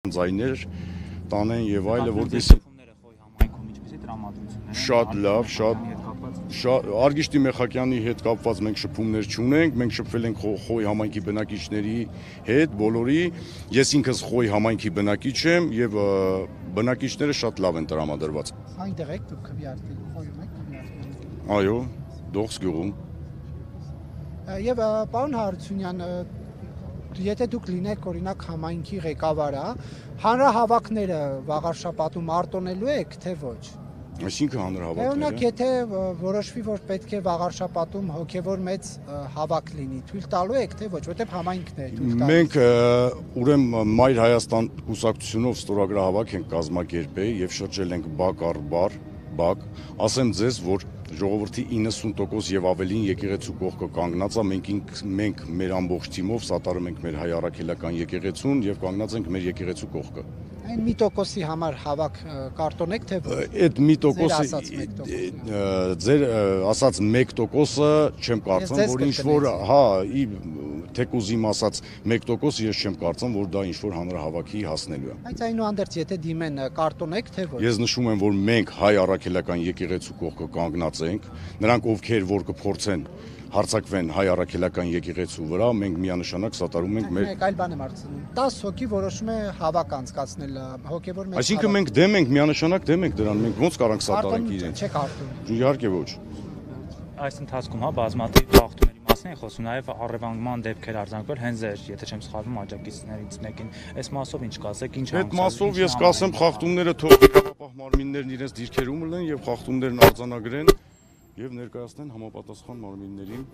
Ձայներ տանեն եւ այլը, որպեսզի շատ լավ, շատ Արգիշտի Մեխակյանի հետ կապված մենք շփումներ չունենք, մենք շփվել ենք Խոյ համայնքի բնակիչների հետ, բոլորի, ես ինքս Խոյ համայնքի բնակիչ եմ եւ բնակիչները շատ լավ են տրամադրված։ Այնտեղ եք դուք քվեարկել, Խոյում եք քվեարկել։ Այո, Դողս գյուղում։ Եվ պարոն Հարությունյան, եթե դուք լինեք օրինակ համայնքի ղեկավարը, հանրահավաքները վաղար շաբաթում արտոնելու եք, թե ոչ։ Այսինքն հանրահավաքները։ Օրինակ, եթե որոշվի, որ պետք է վաղար շաբաթում հոգևոր մեծ հավաք լինի, թույլ տալու եք, թե ոչ, որտեղ համայնքն է թույլ տալու։ Մենք ուրեմն Մայր Հայաստան կուսակցությունով ստորագրահավաք ենք կազմակերպել եւ շրջել ենք բակ առ բակ, ասեմ ձեզ, որ ժողովրդի 90% եւ ավելին եկեղեցու կողքը կանգնած է, մենք մեր ամբողջ թիմով սատարում ենք մեր հայ առաքելական եկեղեցուն եւ կանգնած ենք մեր եկեղեցու կողքը։ Այն մի տոկոսի համար հավաք կարտոնեք, թե ոչ։ Այդ մի տոկոսը ձեր ասած 1%-ը չեմ կարծում, որ ինչ որ, հա, թեկուզ իմ ասած 1% ես չեմ կարծում, որ դա ինչ որ հանրահավաքի հասնելու է։ Բայց այնուհանդերձ եթե դիմեն կարտոնեք, թե ոչ։ Ես նշում եմ, որ մենք հայ առաքելական եկեղեցու կողքը կանգնած ենք, նրանք ովքեր որ կփորձեն հարձակվեն հայ առաքելական եկեղեցու վրա, մենք միանշանակ սատարում ենք մեր։ Մեկ այլ բան եմ հարցնում։ 10 հոգի որոշում է հավաք անցկացնել հոգևոր մեծ։ Այսինքն մենք դեմ ենք, միանշանակ դեմ ենք դրան, մենք ոնց կարանք սատարենք իրենց։ Չեք արտոնում։ Իհարկե ոչ։ Այս ընթացքում հա բազմաթիվ խախտումների մասին է խոսում, նաև առևանգման դեպքեր արձանագրվել հենց ձեր, եթե չեմ սխալվում, աջակիցներից մեկին։ Այս մասով ինչ կասեք, ինչ Այդ մասով ես կասեմ, խախտումները թող իրավապահ մարմիններն իրենց դիրքերում լեն եւ խախտումներն արձանագրեն եւ ներկայացնեն համապատասխան մարմիններին,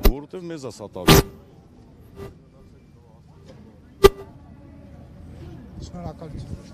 որովհետեւ մեզ է սատարում։ Շնորհակալություն։